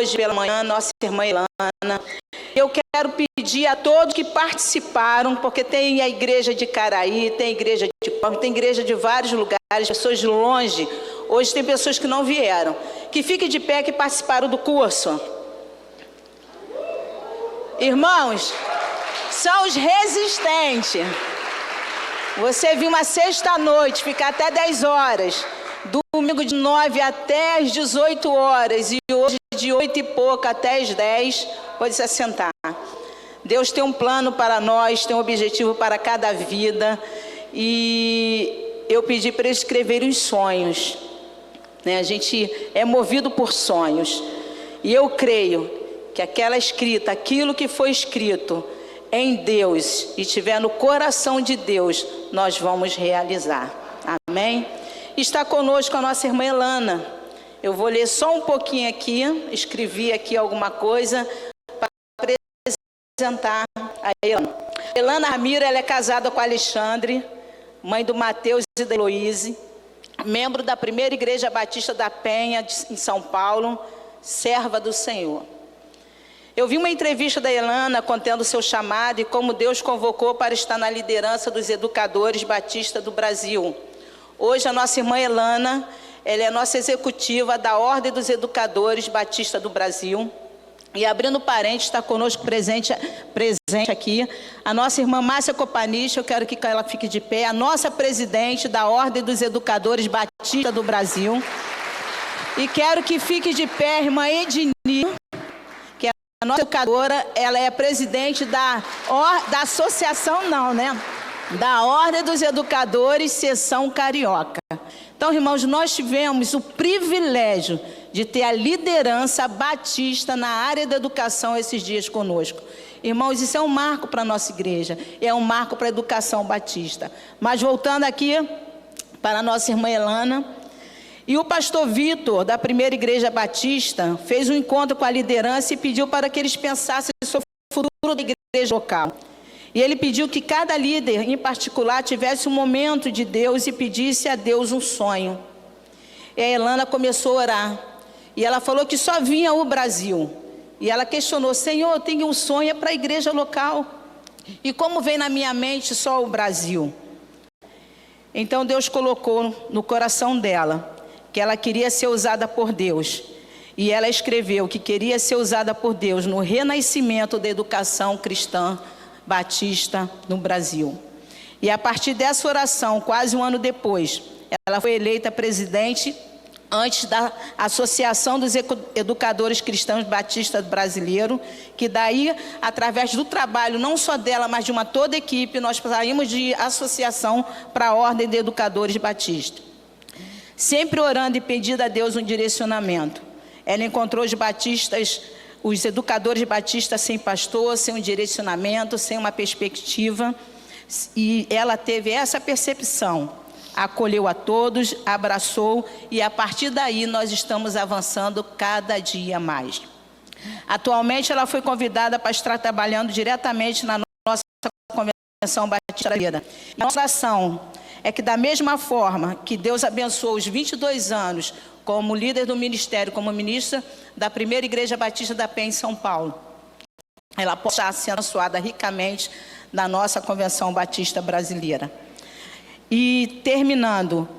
hoje pela manhã, nossa irmã Elana. Eu quero pedir a todos que participaram, porque tem a igreja de Caraí, tem a igreja de Palma, tem igreja de vários lugares, pessoas de longe. Hoje tem pessoas que não vieram. Que fiquem de pé que participaram do curso. Irmãos, são os resistentes. Você viu uma sexta-noite, ficar até 10 horas. Domingo de 9 até as 18 horas. E hoje de 8 e pouco até as 10. Pode se assentar. Deus tem um plano para nós, tem um objetivo para cada vida. E eu pedi para eles escreverem os sonhos. A gente é movido por sonhos. E eu creio que aquela escrita, aquilo que foi escrito em Deus e estiver no coração de Deus, nós vamos realizar. Amém? Está conosco a nossa irmã Elana. Eu vou ler só um pouquinho aqui, escrevi aqui alguma coisa para apresentar a Elana. Elana Ramiro, ela é casada com Alexandre, mãe do Mateus e da Heloíse, membro da Primeira Igreja Batista da Penha, em São Paulo, serva do Senhor. Eu vi uma entrevista da Elana contando seu chamado e como Deus convocou para estar na liderança dos educadores batistas do Brasil. Hoje a nossa irmã Elana, ela é nossa executiva da Ordem dos Educadores Batistas do Brasil. E abrindo parênteses, está conosco presente aqui a nossa irmã Márcia Copanista, eu quero que ela fique de pé, a nossa presidente da Ordem dos Educadores Batistas do Brasil. E quero que fique de pé a irmã Edni, que é a nossa educadora, ela é presidente da associação, da Ordem dos Educadores, Seção Carioca. Então, irmãos, nós tivemos o privilégio de ter a liderança batista na área da educação esses dias conosco. Irmãos, isso é um marco para a nossa igreja, é um marco para a educação batista. Mas voltando aqui para a nossa irmã Elana, e o pastor Vitor, da Primeira Igreja Batista, fez um encontro com a liderança e pediu para que eles pensassem sobre o futuro da igreja local. E ele pediu que cada líder, em particular, tivesse um momento de Deus e pedisse a Deus um sonho. E a Elana começou a orar. E ela falou que só vinha o Brasil. E ela questionou: Senhor, eu tenho um sonho para a igreja local. E como vem na minha mente só o Brasil? Então Deus colocou no coração dela que ela queria ser usada por Deus. E ela escreveu que queria ser usada por Deus no renascimento da educação cristã batista no Brasil. E a partir dessa oração, quase um ano depois, ela foi eleita presidente antes da Associação dos Educadores Cristãos Batistas Brasileiros, que daí, através do trabalho não só dela, mas de toda a equipe, nós saímos de associação para a Ordem de Educadores Batistas. Sempre orando e pedindo a Deus um direcionamento. Ela encontrou os educadores batistas sem pastor, sem um direcionamento, sem uma perspectiva. E ela teve essa percepção, acolheu a todos, abraçou, e a partir daí nós estamos avançando cada dia mais. Atualmente ela foi convidada para estar trabalhando diretamente na nossa Convenção Batista Brasileira. Nossa ação é que, da mesma forma que Deus abençoou os 22 anos como líder do ministério, como ministra da Primeira Igreja Batista da Penha em São Paulo, ela possa estar sendo abençoada ricamente na nossa Convenção Batista Brasileira. E terminando,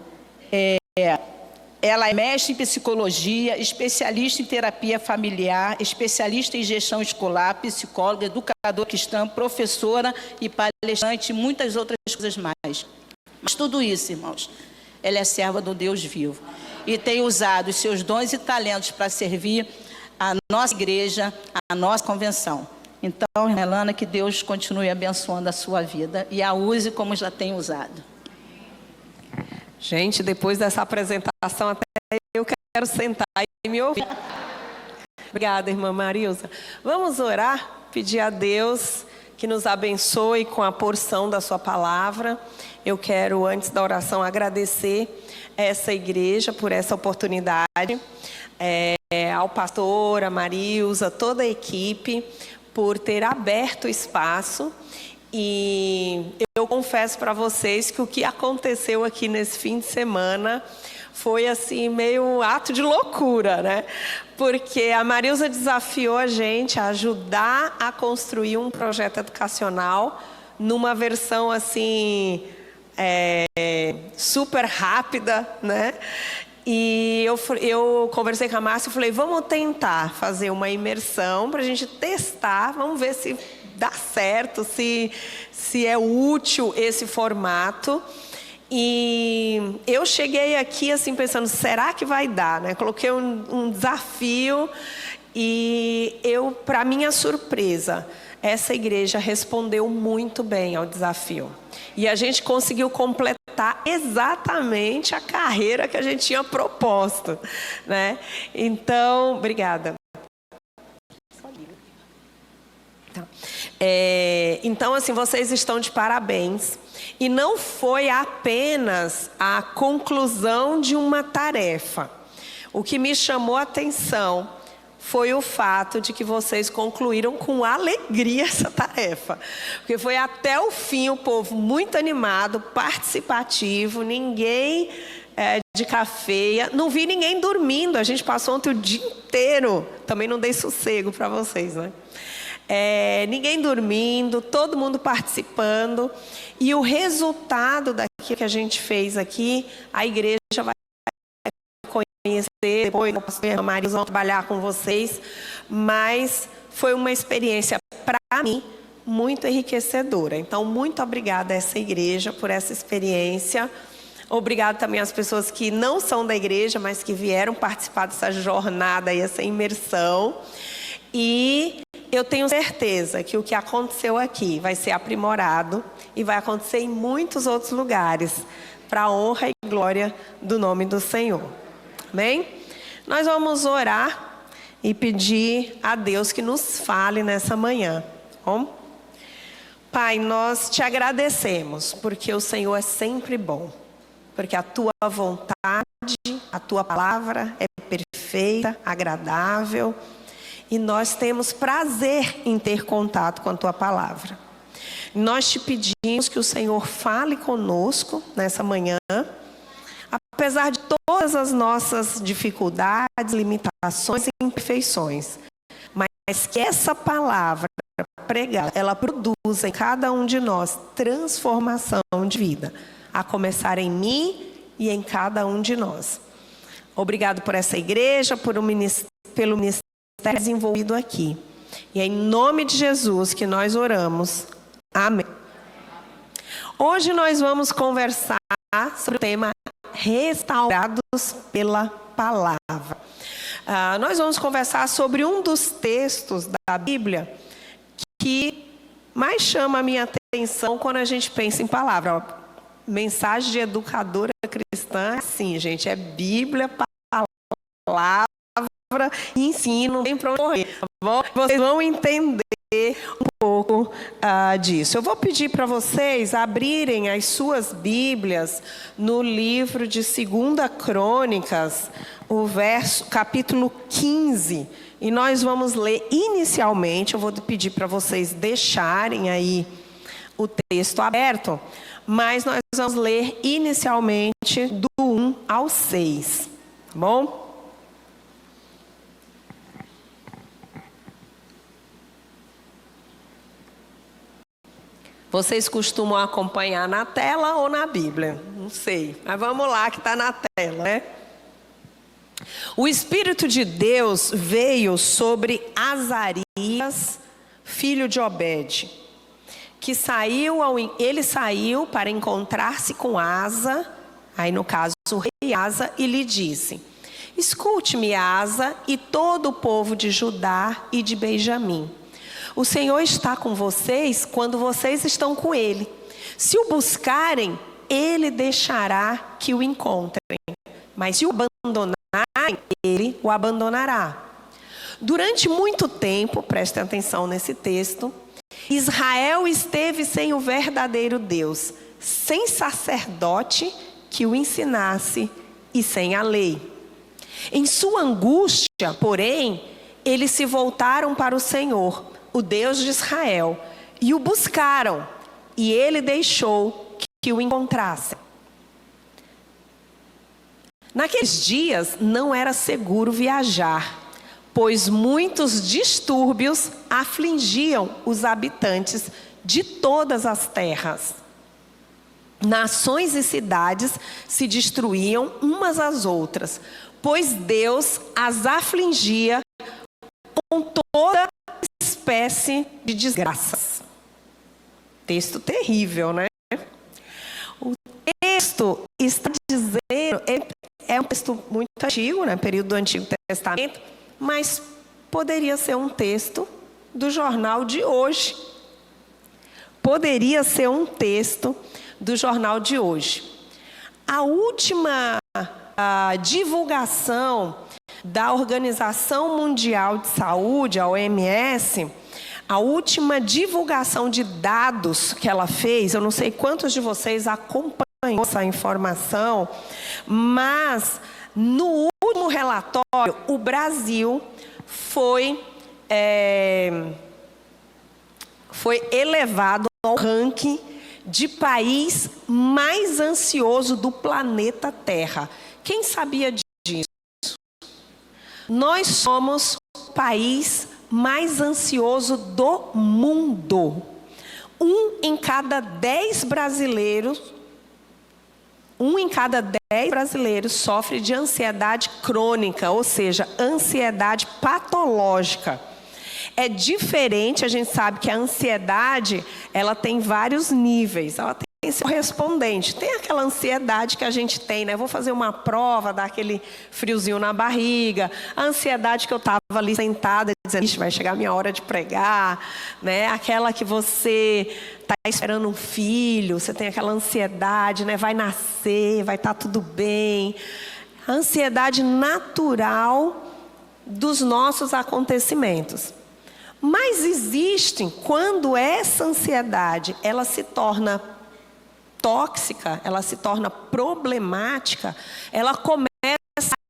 ela é mestre em psicologia, especialista em terapia familiar, especialista em gestão escolar, psicóloga, educadora cristã, professora e palestrante, e muitas outras coisas mais. Mas tudo isso, irmãos, ela é serva do Deus vivo e tem usado os seus dons e talentos para servir a nossa igreja, a nossa convenção. Então, irmã Elana, que Deus continue abençoando a sua vida e a use como já tem usado. Gente, depois dessa apresentação, até eu quero sentar e me ouvir. Obrigada, irmã Marilza. Vamos orar, pedir a Deus que nos abençoe com a porção da sua palavra. Eu quero, antes da oração, agradecer essa igreja por essa oportunidade, ao pastor, a Marilza, toda a equipe, por ter aberto o espaço. E eu confesso para vocês que o que aconteceu aqui nesse fim de semana foi assim meio ato de loucura, né? Porque a Marilza desafiou a gente a ajudar a construir um projeto educacional numa versão assim super rápida, né? E eu conversei com a Márcia e falei, vamos tentar fazer uma imersão para a gente testar, vamos ver se dá certo, se é útil esse formato. E eu cheguei aqui assim pensando, será que vai dar, né? Coloquei um desafio e para minha surpresa, essa igreja respondeu muito bem ao desafio. E a gente conseguiu completar exatamente a carreira que a gente tinha proposto, né? Então, obrigada. Então, assim, vocês estão de parabéns. E não foi apenas a conclusão de uma tarefa. O que me chamou a atenção foi o fato de que vocês concluíram com alegria essa tarefa. Porque foi até o fim, o povo muito animado, participativo, ninguém de cafeia. Não vi ninguém dormindo, a gente passou ontem o dia inteiro. Também não dei sossego para vocês, né? Ninguém dormindo, todo mundo participando. E o resultado daquilo que a gente fez aqui, a igreja vai conhecer, depois o pastor e a Maria vão trabalhar com vocês, mas foi uma experiência, para mim, muito enriquecedora. Então, muito obrigada a essa igreja por essa experiência. Obrigada também às pessoas que não são da igreja, mas que vieram participar dessa jornada e essa imersão. E eu tenho certeza que o que aconteceu aqui vai ser aprimorado e vai acontecer em muitos outros lugares, para a honra e glória do nome do Senhor. Amém? Nós vamos orar e pedir a Deus que nos fale nessa manhã. Bom? Pai, nós te agradecemos, porque o Senhor é sempre bom, porque a tua vontade, a tua palavra é perfeita, agradável, e nós temos prazer em ter contato com a tua palavra. Nós te pedimos que o Senhor fale conosco nessa manhã, apesar de todas as nossas dificuldades, limitações e imperfeições, mas que essa palavra pregada, ela produza em cada um de nós transformação de vida, a começar em mim e em cada um de nós. Obrigado por essa igreja, pelo ministério desenvolvido aqui. E é em nome de Jesus que nós oramos. Amém. Hoje nós vamos conversar sobre o tema restaurados pela palavra. Nós vamos conversar sobre um dos textos da Bíblia que mais chama a minha atenção quando a gente pensa em palavra. Mensagem de educadora cristã, sim, gente, é Bíblia, palavra e ensino, não tem para onde correr, tá bom? Vocês vão entender um pouco disso. Eu vou pedir para vocês abrirem as suas Bíblias no livro de 2 Crônicas, capítulo 15. E nós vamos ler inicialmente, eu vou pedir para vocês deixarem aí o texto aberto, mas nós vamos ler inicialmente do 1 ao 6, tá bom? Vocês costumam acompanhar na tela ou na Bíblia? Não sei, mas vamos lá que está na tela, né? O Espírito de Deus veio sobre Azarias, filho de Obed, que ele saiu para encontrar-se com Asa, aí no caso o rei Asa, e lhe disse: escute-me, Asa, e todo o povo de Judá e de Benjamim. O Senhor está com vocês quando vocês estão com Ele. Se o buscarem, Ele deixará que o encontrem. Mas se o abandonarem, Ele o abandonará. Durante muito tempo, prestem atenção nesse texto, Israel esteve sem o verdadeiro Deus, sem sacerdote que o ensinasse e sem a lei. Em sua angústia, porém, eles se voltaram para o Senhor, o Deus de Israel, e o buscaram, e ele deixou que o encontrassem. Naqueles dias não era seguro viajar, pois muitos distúrbios afligiam os habitantes de todas as terras. Nações e cidades se destruíam umas às outras, pois Deus as afligia com toda espécie de desgraças. Texto terrível, né? O texto está dizendo, é um texto muito antigo, né? Período do Antigo Testamento, mas poderia ser um texto do jornal de hoje. Poderia ser um texto do jornal de hoje. A última divulgação da Organização Mundial de Saúde, a OMS, a última divulgação de dados que ela fez, eu não sei quantos de vocês acompanham essa informação, mas no último relatório, o Brasil foi elevado ao ranking de país mais ansioso do planeta Terra. Quem sabia disso? Nós somos o país mais ansioso do mundo. 1 em cada 10 brasileiros sofre de ansiedade crônica, ou seja, ansiedade patológica. É diferente, a gente sabe que a ansiedade, ela tem vários níveis, ela tem seu correspondente. Tem aquela ansiedade que a gente tem, né? Vou fazer uma prova, dá aquele friozinho na barriga. A ansiedade que eu estava ali sentada, dizendo, ixi, vai chegar a minha hora de pregar, né? Aquela que você está esperando um filho, você tem aquela ansiedade, né? Vai nascer, vai estar tudo bem. A ansiedade natural dos nossos acontecimentos. Mas existem, quando essa ansiedade, ela se torna tóxica, ela se torna problemática, ela começa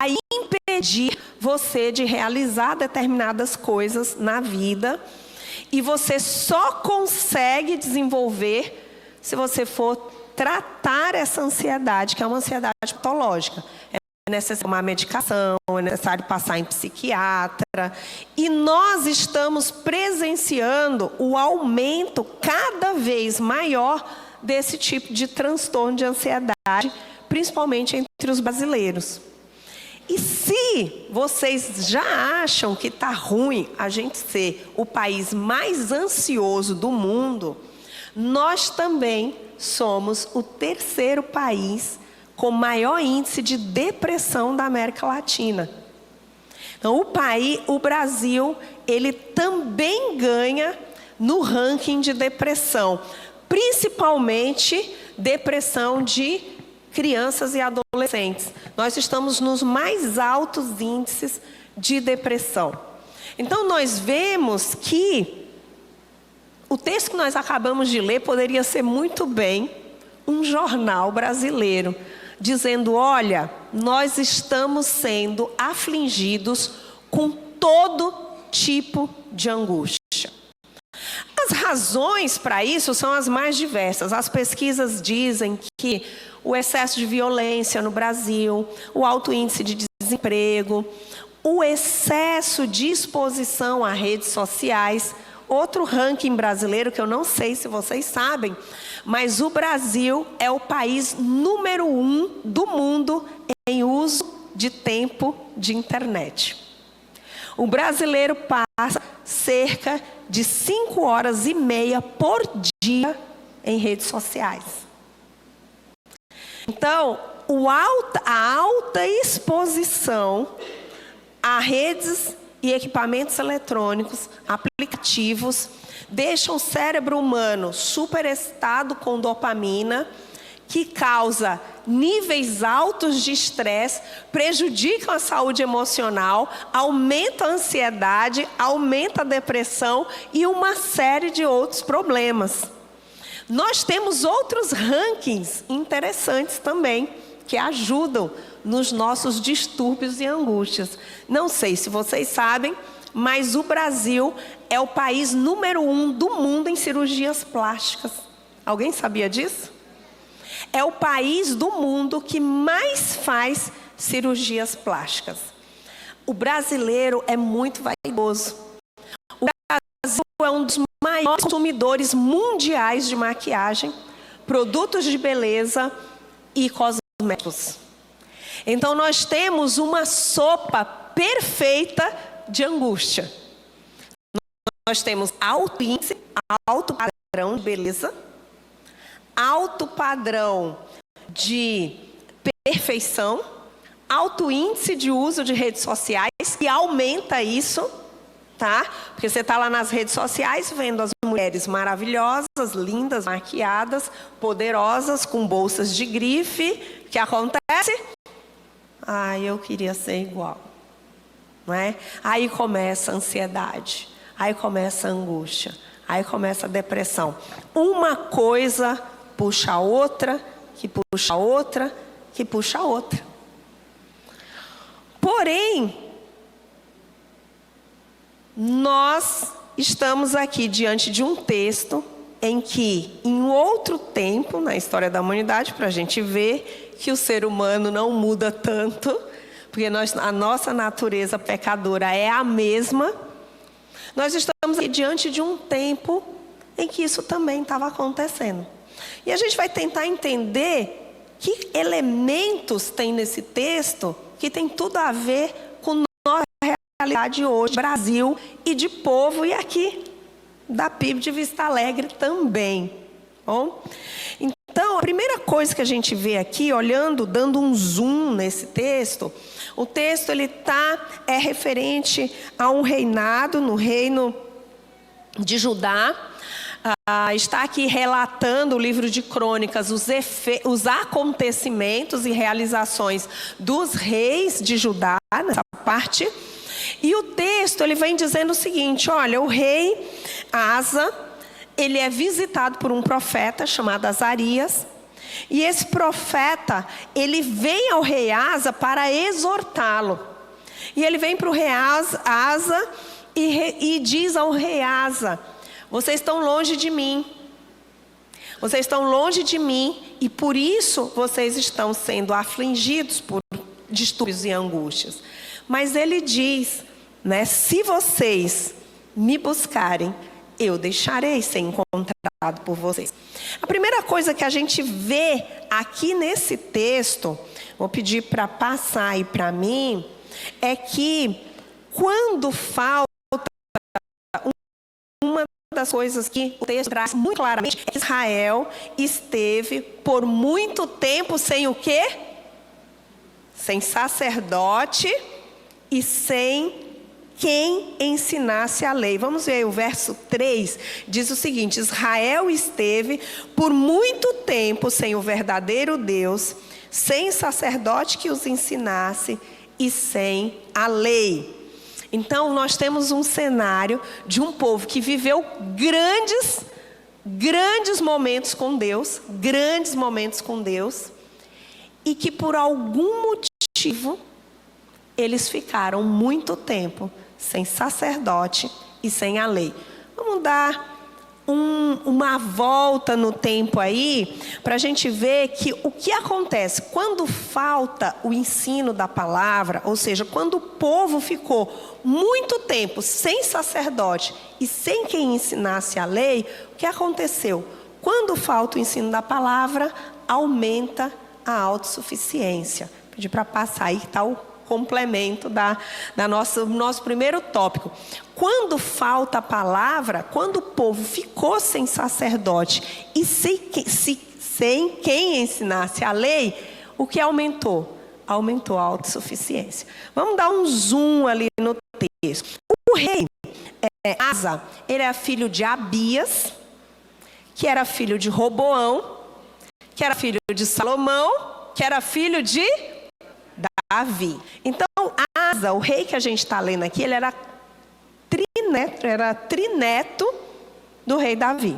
a impedir você de realizar determinadas coisas na vida, e você só consegue desenvolver se você for tratar essa ansiedade, que é uma ansiedade patológica. É necessário tomar medicação, é necessário passar em psiquiatra. E nós estamos presenciando o aumento cada vez maior desse tipo de transtorno de ansiedade, principalmente entre os brasileiros. E se vocês já acham que está ruim a gente ser o país mais ansioso do mundo, nós também somos o terceiro país com maior índice de depressão da América Latina. Então, o Brasil, ele também ganha no ranking de depressão, principalmente depressão de crianças e adolescentes. Nós estamos nos mais altos índices de depressão. Então, nós vemos que o texto que nós acabamos de ler poderia ser muito bem um jornal brasileiro, dizendo, olha, nós estamos sendo afligidos com todo tipo de angústia. As razões para isso são as mais diversas. As pesquisas dizem que o excesso de violência no Brasil, o alto índice de desemprego, o excesso de exposição a redes sociais. Outro ranking brasileiro que eu não sei se vocês sabem, mas o Brasil é o país número 1 do mundo em uso de tempo de internet. O brasileiro passa cerca de 5 horas e meia por dia em redes sociais. Então, a alta exposição a redes e equipamentos eletrônicos, aplicativos, deixam o cérebro humano superexcitado com dopamina, que causa níveis altos de estresse, prejudicam a saúde emocional, aumenta a ansiedade, aumenta a depressão e uma série de outros problemas. Nós temos outros rankings interessantes também, que ajudam nos nossos distúrbios e angústias. Não sei se vocês sabem, mas o Brasil é o país número 1 do mundo em cirurgias plásticas. Alguém sabia disso? É o país do mundo que mais faz cirurgias plásticas. O brasileiro é muito vaidoso. O Brasil é um dos maiores consumidores mundiais de maquiagem, produtos de beleza e cosméticos. Então nós temos uma sopa perfeita de angústia. Nós temos alto índice, alto padrão de beleza, alto padrão de perfeição, alto índice de uso de redes sociais, e aumenta isso, tá? Porque você está lá nas redes sociais vendo as mulheres maravilhosas, lindas, maquiadas, poderosas, com bolsas de grife. O que acontece? Eu queria ser igual, não é? Aí começa a ansiedade, aí começa a angústia, aí começa a depressão. Uma coisa puxa a outra, que puxa a outra, que puxa a outra. Porém, nós estamos aqui diante de um texto em que, em outro tempo, na história da humanidade, para a gente ver que o ser humano não muda tanto, porque a nossa natureza pecadora é a mesma. Nós estamos aqui diante de um tempo em que isso também estava acontecendo. E a gente vai tentar entender que elementos tem nesse texto que tem tudo a ver com nossa realidade hoje, Brasil, e de povo, e aqui da PIB de Vista Alegre também. Bom? Então, a primeira coisa que a gente vê aqui, olhando, dando um zoom nesse texto, o texto ele é referente a um reinado, no reino de Judá. Está aqui relatando o livro de Crônicas, os acontecimentos e realizações dos reis de Judá, nessa parte. E o texto ele vem dizendo o seguinte: olha, o rei Asa, ele é visitado por um profeta chamado Azarias. E esse profeta, ele vem ao rei Asa para exortá-lo. E ele vem para o rei Asa e diz ao rei Asa: vocês estão longe de mim. Vocês estão longe de mim e por isso vocês estão sendo afligidos por distúrbios e angústias. Mas ele diz, né, se vocês me buscarem, eu deixarei ser encontrado por vocês. A primeira coisa que a gente vê aqui nesse texto, vou pedir para passar aí para mim, é que quando falta uma das coisas que o texto traz muito claramente, é que Israel esteve por muito tempo sem o quê? Sem sacerdote e sem quem ensinasse a lei. Vamos ver o verso 3, diz o seguinte: Israel esteve por muito tempo sem o verdadeiro Deus, sem sacerdote que os ensinasse e sem a lei. Então nós temos um cenário de um povo que viveu grandes momentos com Deus, e que por algum motivo eles ficaram muito tempo sem sacerdote e sem a lei. Vamos dar uma volta no tempo aí, para a gente ver que o que acontece quando falta o ensino da palavra, ou seja, quando o povo ficou muito tempo sem sacerdote e sem quem ensinasse a lei, o que aconteceu? Quando falta o ensino da palavra, aumenta a autossuficiência. Vou pedir para passar aí, que está o complemento nosso primeiro tópico. Quando falta a palavra, quando o povo ficou sem sacerdote e sem quem ensinasse a lei, o que aumentou? Aumentou a autossuficiência. Vamos dar um zoom ali no texto. O rei Asa, ele era filho de Abias, que era filho de Roboão, que era filho de Salomão, que era filho de Davi. Então, Asa, o rei que a gente está lendo aqui, ele era trineto do rei Davi.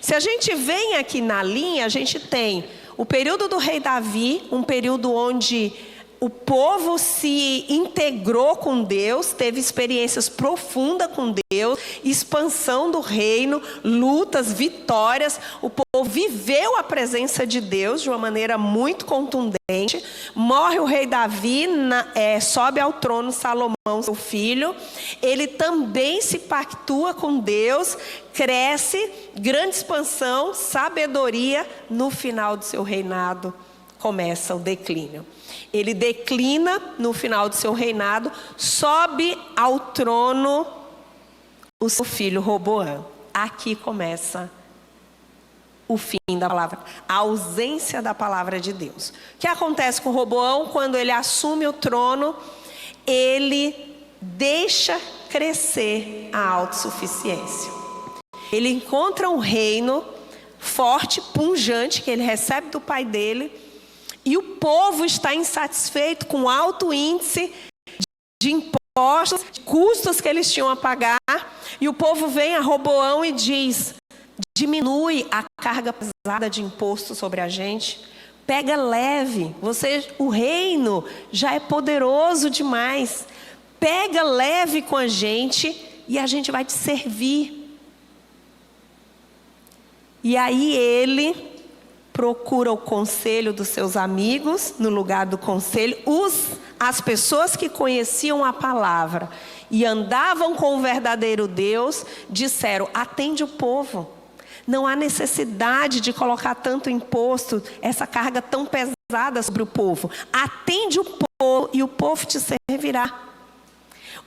Se a gente vem aqui na linha, a gente tem o período do rei Davi, um período onde O povo se integrou com Deus, teve experiências profundas com Deus, expansão do reino, lutas, vitórias. O povo viveu a presença de Deus de uma maneira muito contundente. Morre o rei Davi, sobe ao trono Salomão, seu filho. Ele também se pactua com Deus, cresce, grande expansão, sabedoria. No final do seu reinado começa o declínio. Ele declina no final do seu reinado, sobe ao trono o seu filho Roboão. Aqui começa o fim da palavra, a ausência da palavra de Deus. O que acontece com Roboão? Quando ele assume o trono, ele deixa crescer a autossuficiência. Ele encontra um reino forte, pujante, que ele recebe do pai dele. E o povo está insatisfeito com o alto índice de impostos, de custos que eles tinham a pagar. E o povo vem a Roboão e diz: diminui a carga pesada de imposto sobre a gente. Pega leve, o reino já é poderoso demais. Pega leve com a gente e a gente vai te servir. E aí ele procura o conselho dos seus amigos, no lugar do conselho, as pessoas que conheciam a palavra e andavam com o verdadeiro Deus, disseram: atende o povo, não há necessidade de colocar tanto imposto, essa carga tão pesada sobre o povo, atende o povo e o povo te servirá.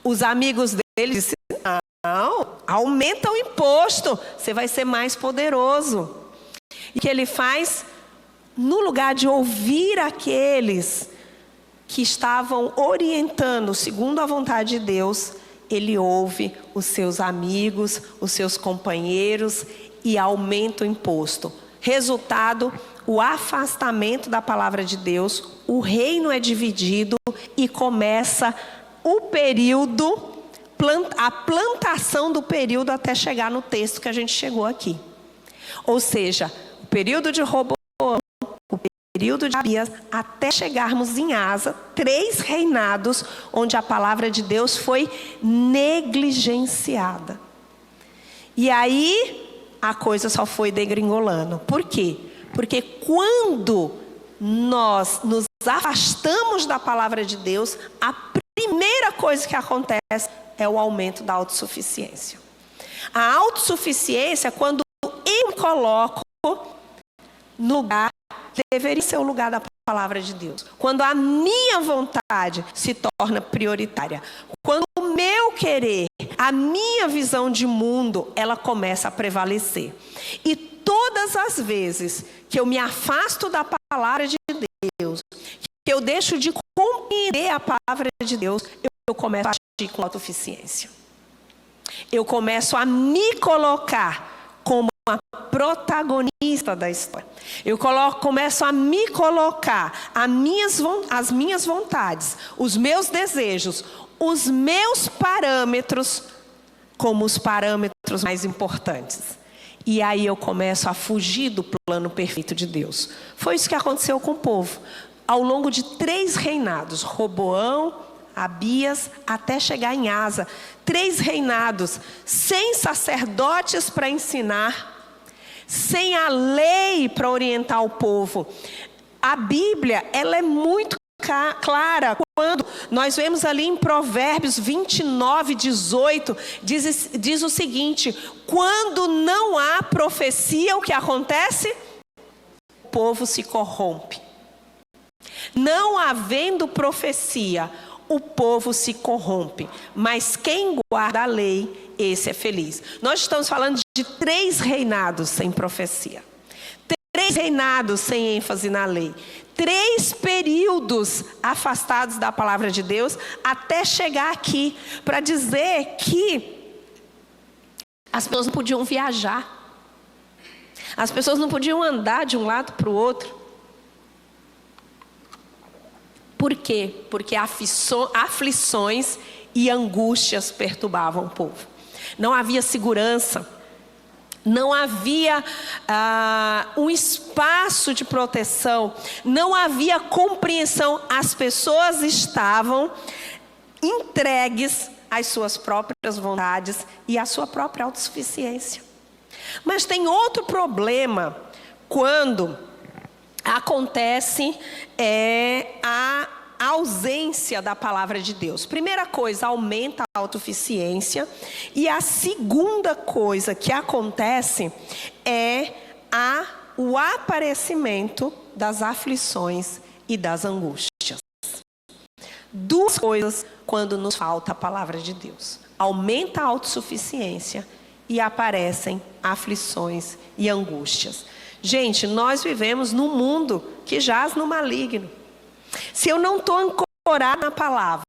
Os amigos dele disseram: não, aumenta o imposto, você vai ser mais poderoso. E o que ele faz? No lugar de ouvir aqueles que estavam orientando segundo a vontade de Deus, ele ouve os seus amigos, os seus companheiros e aumenta o imposto. Resultado, o afastamento da palavra de Deus, o reino é dividido e começa o período, a plantação do período até chegar no texto que a gente chegou aqui. Ou seja, o período de Roboão, o período de Abias, até chegarmos em Asa, 3 reinados onde a palavra de Deus foi negligenciada. E aí a coisa só foi degringolando. Por quê? Porque quando nós nos afastamos da palavra de Deus, a primeira coisa que acontece é o aumento da autossuficiência. A autossuficiência, quando eu me coloco no lugar, deveria ser o lugar da palavra de Deus. Quando a minha vontade se torna prioritária. Quando o meu querer, a minha visão de mundo, ela começa a prevalecer. E todas as vezes que eu me afasto da palavra de Deus, que eu deixo de compreender a palavra de Deus, eu começo a agir com autossuficiência. Eu começo a me colocar como a protagonista da história. Eu começo a me colocar as minhas vontades, os meus desejos, os meus parâmetros como os parâmetros mais importantes. E aí eu começo a fugir do plano perfeito de Deus. Foi isso que aconteceu com o povo. Ao longo de 3 reinados, Roboão, Abias, até chegar em Asa. 3 reinados, sem sacerdotes para ensinar, sem a lei para orientar o povo. A Bíblia, ela é muito clara. Quando nós vemos ali em Provérbios 29, 18, diz o seguinte: quando não há profecia, o que acontece? O povo se corrompe. Não havendo profecia, o povo se corrompe. Mas quem guarda a lei, esse é feliz. Nós estamos falando de 3 reinados sem profecia. 3 reinados sem ênfase na lei. 3 períodos afastados da palavra de Deus, até chegar aqui, para dizer que as pessoas não podiam viajar. As pessoas não podiam andar de um lado para o outro. Por quê? Porque aflições e angústias perturbavam o povo. Não havia segurança. não havia um espaço de proteção, não havia compreensão. As pessoas estavam entregues às suas próprias vontades e à sua própria autossuficiência. Mas tem outro problema quando acontece a ausência da palavra de Deus. Primeira coisa, aumenta a autossuficiência. E a segunda coisa que acontece é o aparecimento das aflições e das angústias. Duas coisas quando nos falta a palavra de Deus: aumenta a autossuficiência e aparecem aflições e angústias. Gente, nós vivemos num mundo que jaz no maligno. Se eu não estou ancorado na palavra,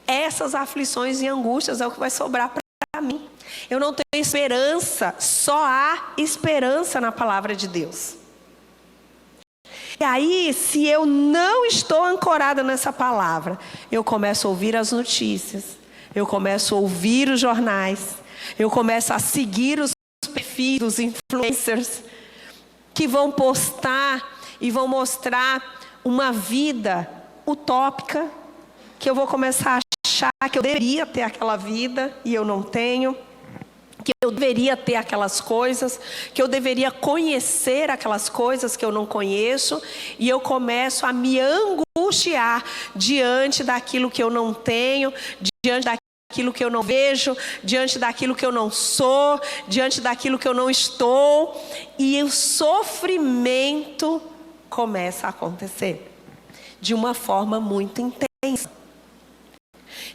essas aflições e angústias é o que vai sobrar para mim. Eu não tenho esperança, só há esperança na palavra de Deus. E aí, se eu não estou ancorada nessa palavra, eu começo a ouvir as notícias, eu começo a ouvir os jornais, eu começo a seguir os perfis dos influencers que vão postar e vão mostrar uma vida utópica, que eu vou começar a achar que eu deveria ter aquela vida e eu não tenho, que eu deveria ter aquelas coisas, que eu deveria conhecer aquelas coisas que eu não conheço, e eu começo a me angustiar diante daquilo que eu não tenho, diante daquilo que eu não vejo, diante daquilo que eu não sou, diante daquilo que eu não estou, e o sofrimento começa a acontecer de uma forma muito intensa.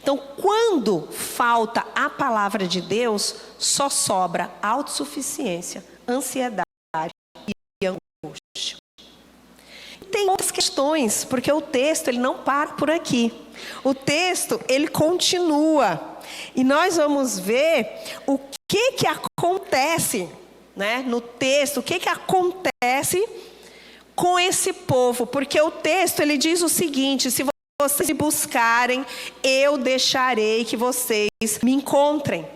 Então, quando falta a palavra de Deus, só sobra autossuficiência, ansiedade e angústia. Tem outras questões, porque o texto ele não para por aqui. O texto ele continua. E nós vamos ver o que acontece, né, no texto, o que acontece com esse povo. Porque o texto ele diz o seguinte: se vocês me buscarem, eu deixarei que vocês me encontrem.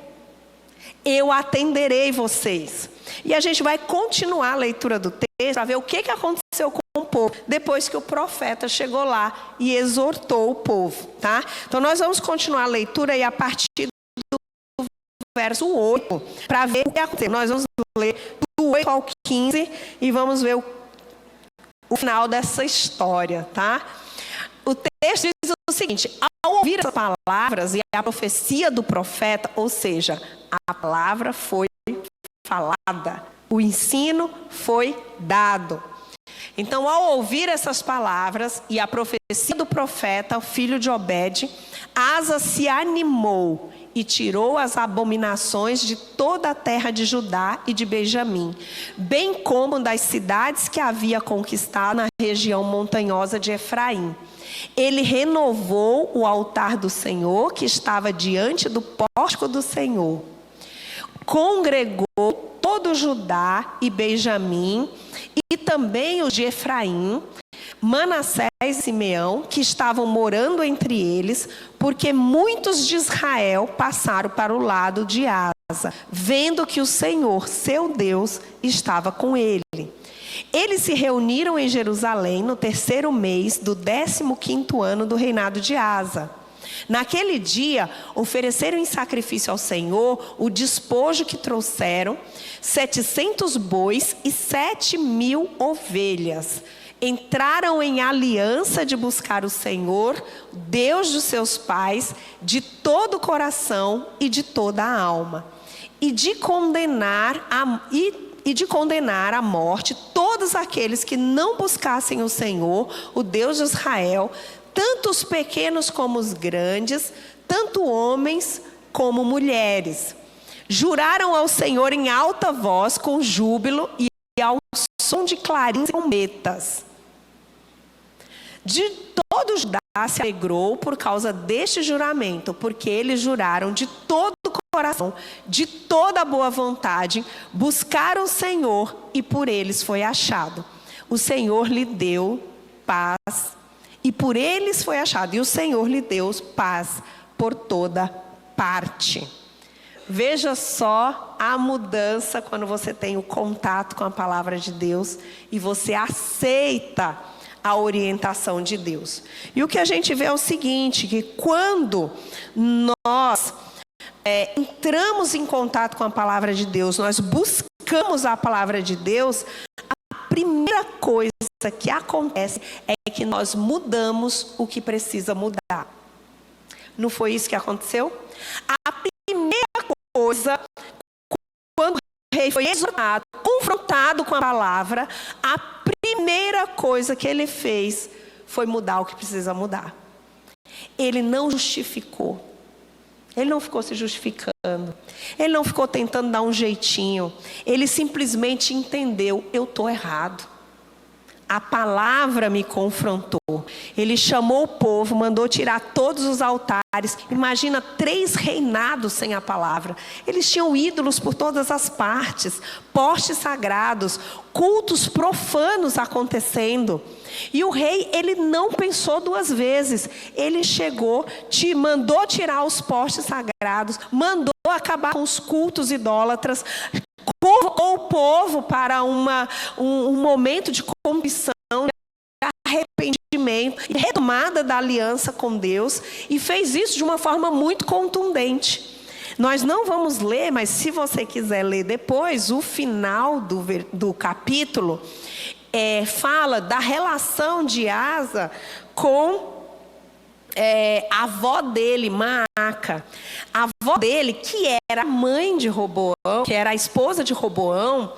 Eu atenderei vocês. E a gente vai continuar a leitura do texto para ver o que aconteceu com o povo depois que o profeta chegou lá e exortou o povo, tá? Então nós vamos continuar a leitura e a partir do verso 8 para ver o que aconteceu. Nós vamos ler do 8 ao 15 e vamos ver o final dessa história, tá? O texto diz o seguinte: ao ouvir as palavras e a profecia do profeta, ou seja, a palavra foi falada, o ensino foi dado. Então, ao ouvir essas palavras e a profecia do profeta, o filho de Obed, Asa se animou e tirou as abominações de toda a terra de Judá e de Benjamim, bem como das cidades que havia conquistado na região montanhosa de Efraim. Ele renovou o altar do Senhor que estava diante do pórtico do Senhor. Congregou todo Judá e Benjamim e também os de Efraim, Manassés e Simeão, que estavam morando entre eles, porque muitos de Israel passaram para o lado de Asa, vendo que o Senhor, seu Deus, estava com ele. Eles se reuniram em Jerusalém no 3º mês do 15º ano do reinado de Asa. Naquele dia, ofereceram em sacrifício ao Senhor o despojo que trouxeram, 700 bois e 7.000 ovelhas. Entraram em aliança de buscar o Senhor, Deus dos seus pais, de todo o coração e de toda a alma, e de condenar à morte todos aqueles que não buscassem o Senhor, o Deus de Israel, tanto os pequenos como os grandes, tanto homens como mulheres. Juraram ao Senhor em alta voz, com júbilo e ao som de clarins e trombetas. De todo Judá se alegrou por causa deste juramento, porque eles juraram de todo o coração, de toda a boa vontade, buscaram o Senhor e por eles foi achado. O Senhor lhe deu paz e por eles foi achado. E o Senhor lhe deu paz por toda parte. Veja só a mudança quando você tem o contato com a palavra de Deus e você aceita a orientação de Deus. E o que a gente vê é o seguinte, que quando nós entramos em contato com a palavra de Deus, nós buscamos a palavra de Deus, a primeira coisa que acontece é que nós mudamos o que precisa mudar. Não foi isso que aconteceu? A primeira coisa, quando o rei foi exortado, confrontado com a palavra, a primeira coisa que ele fez foi mudar o que precisa mudar. Ele não justificou. Ele não ficou se justificando. Ele não ficou tentando dar um jeitinho. Ele simplesmente entendeu: eu estou errado. A palavra me confrontou. Ele chamou o povo, mandou tirar todos os altares. Imagina 3 reinados sem a palavra. Eles tinham ídolos por todas as partes, postes sagrados, cultos profanos acontecendo. E o rei, ele não pensou 2 vezes. Ele chegou, mandou tirar os postes sagrados, mandou acabar com os cultos idólatras, convocou o povo para um momento de contrição, de arrependimento e retomada da aliança com Deus, e fez isso de uma forma muito contundente. Nós não vamos ler, mas se você quiser ler depois, o final do capítulo fala da relação de Asa com a avó dele, Maaca. A avó dele, que era a mãe de Roboão, que era a esposa de Roboão,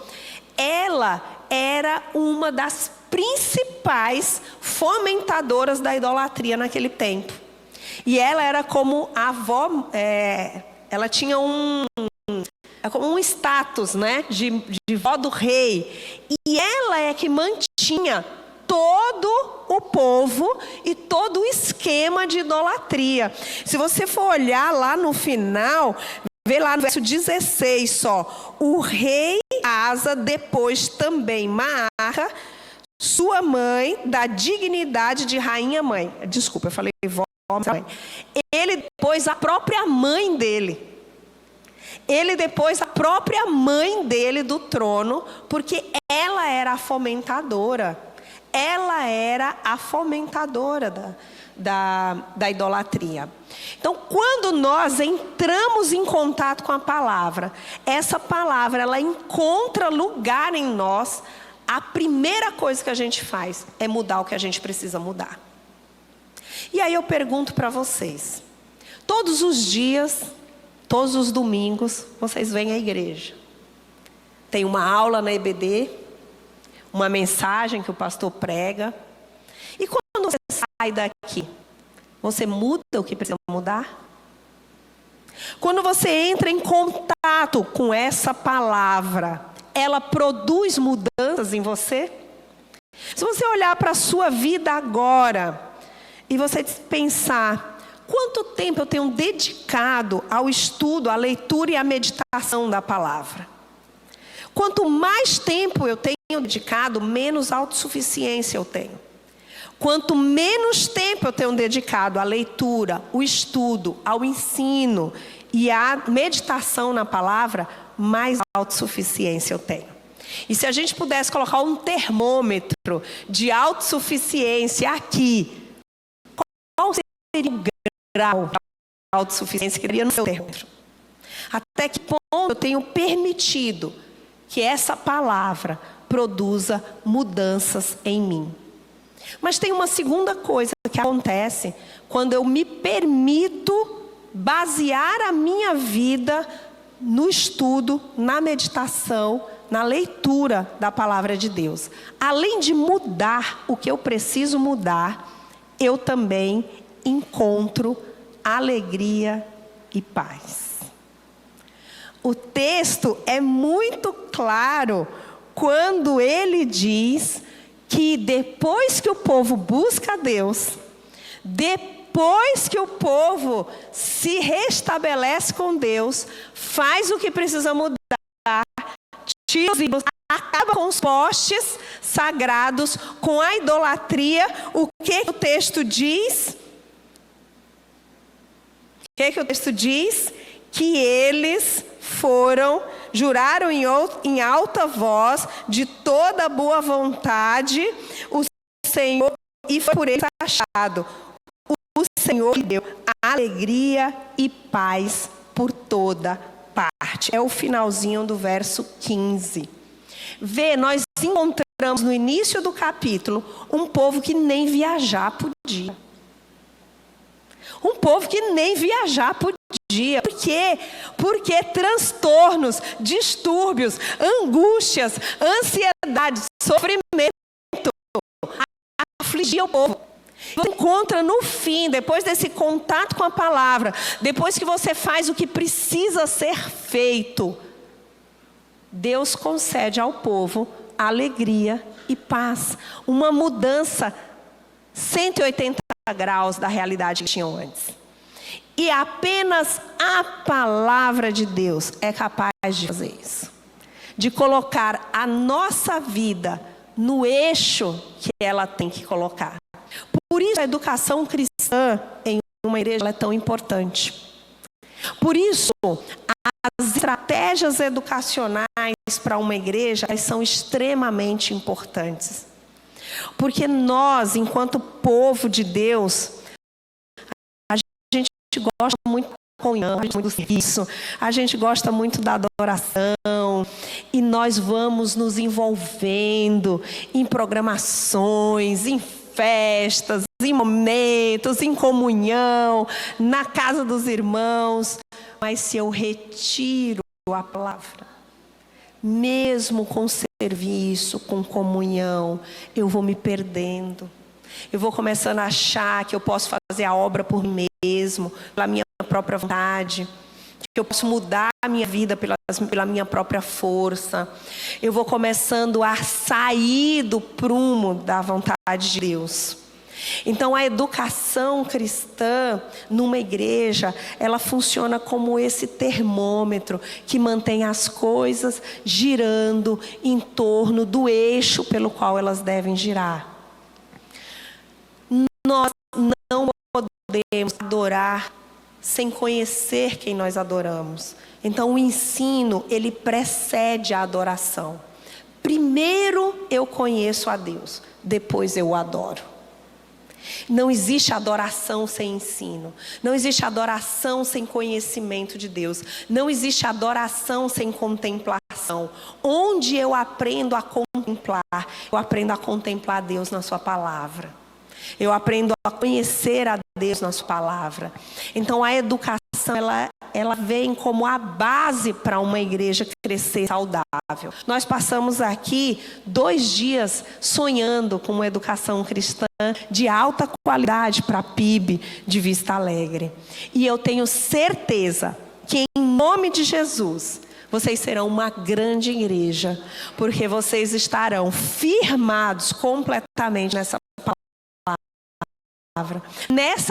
ela era uma das principais fomentadoras da idolatria naquele tempo. E ela era como a avó, ela tinha um status, né, de vó do rei. E ela é que mantinha todo o povo e todo o esquema de idolatria. Se você for olhar lá no final, vê lá no verso 16 só: o rei Asa depois também Maaca, sua mãe, da dignidade de rainha mãe. Desculpa, eu falei vó, mãe. Ele depois a própria mãe dele. Ele depois a própria mãe dele do trono, porque ela era a fomentadora. Ela era a fomentadora da idolatria. Então, quando nós entramos em contato com a palavra, essa palavra, ela encontra lugar em nós, a primeira coisa que a gente faz é mudar o que a gente precisa mudar. E aí eu pergunto para vocês: todos os dias, todos os domingos, vocês vêm à igreja. Tem uma aula na EBD, uma mensagem que o pastor prega. E quando você sai daqui, você muda o que precisa mudar? Quando você entra em contato com essa palavra, ela produz mudanças em você? Se você olhar para a sua vida agora e você pensar: quanto tempo eu tenho dedicado ao estudo, à leitura e à meditação da palavra? Quanto mais tempo eu tenho dedicado, menos autossuficiência eu tenho. Quanto menos tempo eu tenho dedicado à leitura, o estudo, ao ensino e à meditação na palavra, mais autossuficiência eu tenho. E se a gente pudesse colocar um termômetro de autossuficiência aqui, qual seria o grau de autossuficiência que teria no seu termômetro? Até que ponto eu tenho permitido que essa palavra produza mudanças em mim? Mas tem uma segunda coisa que acontece quando eu me permito basear a minha vida no estudo, na meditação, na leitura da palavra de Deus. Além de mudar o que eu preciso mudar, eu também encontro alegria e paz. O texto é muito claro quando ele diz que depois que o povo busca a Deus, depois que o povo se restabelece com Deus, faz o que precisa mudar, tira os ídolos, acaba com os postes sagrados, com a idolatria, o que o texto diz? O que o texto diz? que eles juraram em alta voz, de toda boa vontade, o Senhor, e foi por eles achado. O Senhor lhe deu alegria e paz por toda parte. É o finalzinho do verso 15. Nós encontramos no início do capítulo um povo que nem viajar podia. Um povo que nem viajar podia. Por quê? Porque transtornos, distúrbios, angústias, ansiedade, sofrimento afligia o povo. Você encontra no fim, depois desse contato com a palavra, depois que você faz o que precisa ser feito, Deus concede ao povo alegria e paz. Uma mudança 180 graus da realidade que tinham antes. E apenas a palavra de Deus é capaz de fazer isso. De colocar a nossa vida no eixo que ela tem que colocar. Por isso a educação cristã em uma igreja é tão importante. Por isso as estratégias educacionais para uma igreja são extremamente importantes. Porque nós, enquanto povo de Deus, a gente gosta muito da comunhão, muito do serviço, a gente gosta muito da adoração, e nós vamos nos envolvendo em programações, em festas, em momentos, em comunhão, na casa dos irmãos. Mas se eu retiro a palavra, mesmo com serviço, com comunhão, eu vou me perdendo. Eu vou começando a achar que eu posso fazer a obra por mim mesmo, pela minha própria vontade, que eu posso mudar a minha vida pela minha própria força. Eu vou começando a sair do prumo da vontade de Deus. Então a educação cristã numa igreja, ela funciona como esse termômetro que mantém as coisas girando em torno do eixo pelo qual elas devem girar. Nós não podemos adorar sem conhecer quem nós adoramos. Então o ensino, ele precede a adoração. Primeiro eu conheço a Deus, depois eu o adoro. Não existe adoração sem ensino. Não existe adoração sem conhecimento de Deus. Não existe adoração sem contemplação. Onde eu aprendo a contemplar? Eu aprendo a contemplar Deus na sua palavra. Eu aprendo a conhecer a Deus na sua palavra. Então a educação, ela vem como a base para uma igreja crescer saudável. Nós passamos aqui 2 dias sonhando com uma educação cristã de alta qualidade para a PIB de Vista Alegre. E eu tenho certeza que em nome de Jesus, vocês serão uma grande igreja, porque vocês estarão firmados completamente nessa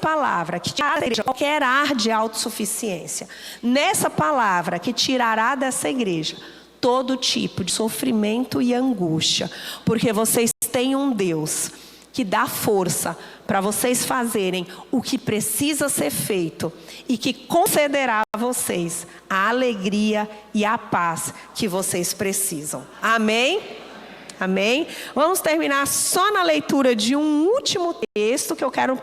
palavra que tirará qualquer ar de autossuficiência, nessa palavra que tirará dessa igreja todo tipo de sofrimento e angústia, porque vocês têm um Deus que dá força para vocês fazerem o que precisa ser feito e que concederá a vocês a alegria e a paz que vocês precisam. Amém? Amém? Vamos terminar só na leitura de um último texto que eu quero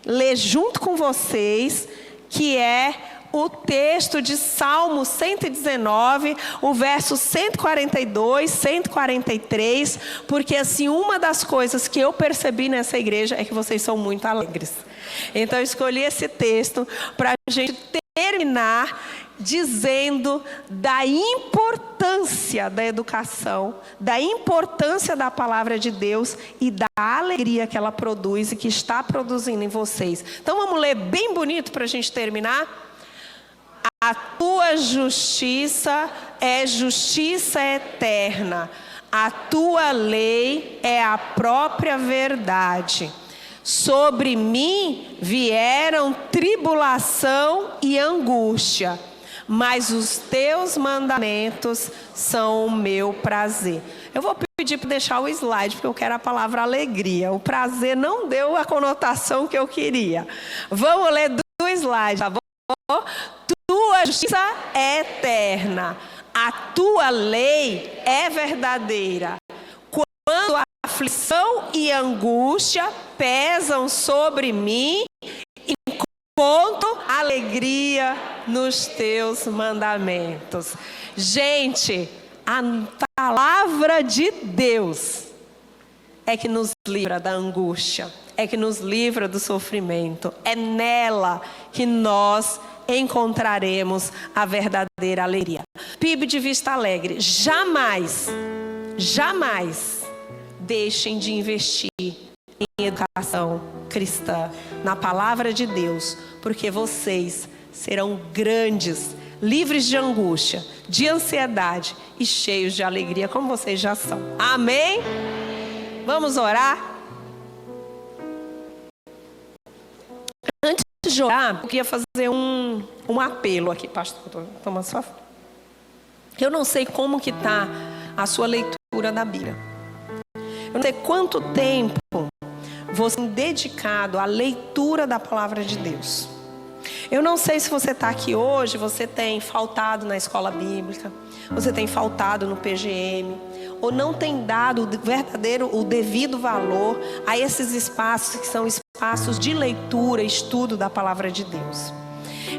ler junto com vocês, que é o texto de Salmo 119, o verso 142, 143, porque assim, uma das coisas que eu percebi nessa igreja é que vocês são muito alegres. Então eu escolhi esse texto para a gente terminar dizendo da importância da educação, da importância da palavra de Deus e da alegria que ela produz e que está produzindo em vocês. Então vamos ler bem bonito para a gente terminar? A tua justiça é justiça eterna, a tua lei é a própria verdade. Sobre mim vieram tribulação e angústia, mas os teus mandamentos são o meu prazer. Eu vou pedir para deixar o slide, porque eu quero a palavra alegria. O prazer não deu a conotação que eu queria. Vamos ler do slide, tá bom? Tua tua justiça é eterna, a tua lei é verdadeira. Quando a aflição e angústia pesam sobre mim, encontro alegria nos teus mandamentos. Gente, a palavra de Deus é que nos livra da angústia, é que nos livra do sofrimento. É nela que nós encontraremos a verdadeira alegria. PIB de Vista Alegre, jamais deixem de investir em educação cristã, na palavra de Deus, porque vocês serão grandes, livres de angústia, de ansiedade e cheios de alegria, como vocês já são. Amém? Vamos orar? Antes de orar, eu queria fazer um apelo aqui, pastor. Toma sua. Eu não sei como que está a sua leitura da Bíblia. Eu não sei quanto tempo você tem dedicado à leitura da palavra de Deus. Eu não sei se você está aqui hoje, você tem faltado na escola bíblica, você tem faltado no PGM, ou não tem dado o devido valor a esses espaços que são espaços de leitura, estudo da palavra de Deus.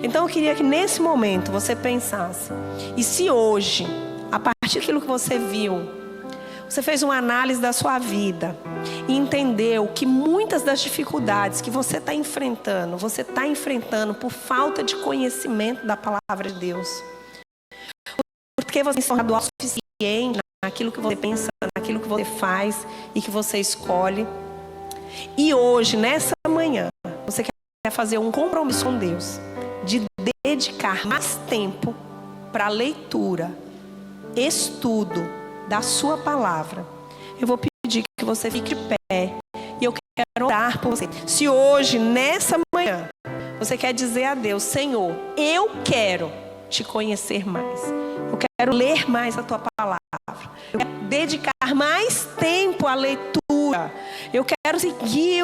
Então eu queria que nesse momento você pensasse, e se hoje, a partir daquilo que você viu, você fez uma análise da sua vida e entendeu que muitas das dificuldades que você está enfrentando por falta de conhecimento da palavra de Deus. Porque você se tornou autossuficiente naquilo que você pensa, naquilo que você faz e que você escolhe. E hoje, nessa manhã, você quer fazer um compromisso com Deus de dedicar mais tempo para a leitura, estudo da sua palavra. Eu vou pedir que você fique de pé e eu quero orar por você. Se hoje, nessa manhã, você quer dizer a Deus: Senhor, eu quero te conhecer mais, eu quero ler mais a tua palavra, eu quero dedicar mais tempo à leitura, eu quero seguir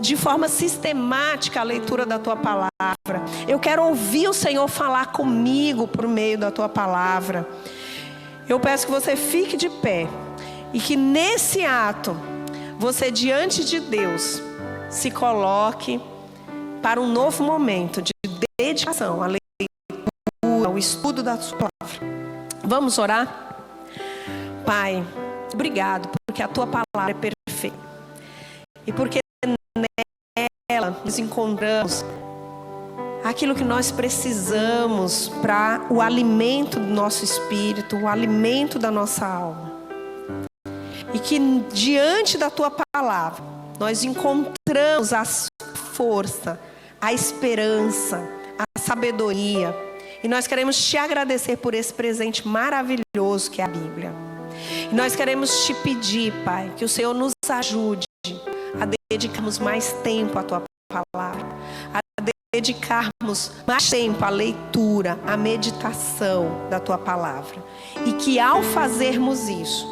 de forma sistemática a leitura da tua palavra, eu quero ouvir o Senhor falar comigo por meio da tua palavra. Eu peço que você fique de pé e que nesse ato, você diante de Deus, se coloque para um novo momento de dedicação à leitura, ao estudo da sua palavra. Vamos orar? Pai, obrigado porque a tua palavra é perfeita e porque nela nos encontramos aquilo que nós precisamos para o alimento do nosso espírito, o alimento da nossa alma. E que diante da tua palavra, nós encontramos a força, a esperança, a sabedoria. E nós queremos te agradecer por esse presente maravilhoso que é a Bíblia. E nós queremos te pedir, Pai, que o Senhor nos ajude a dedicarmos mais tempo à tua palavra, dedicarmos mais tempo à leitura, à meditação da tua palavra. E que ao fazermos isso,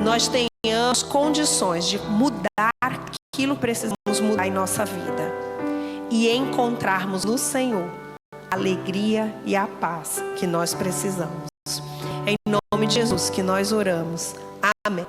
nós tenhamos condições de mudar aquilo que precisamos mudar em nossa vida. E encontrarmos no Senhor a alegria e a paz que nós precisamos. É em nome de Jesus que nós oramos. Amém.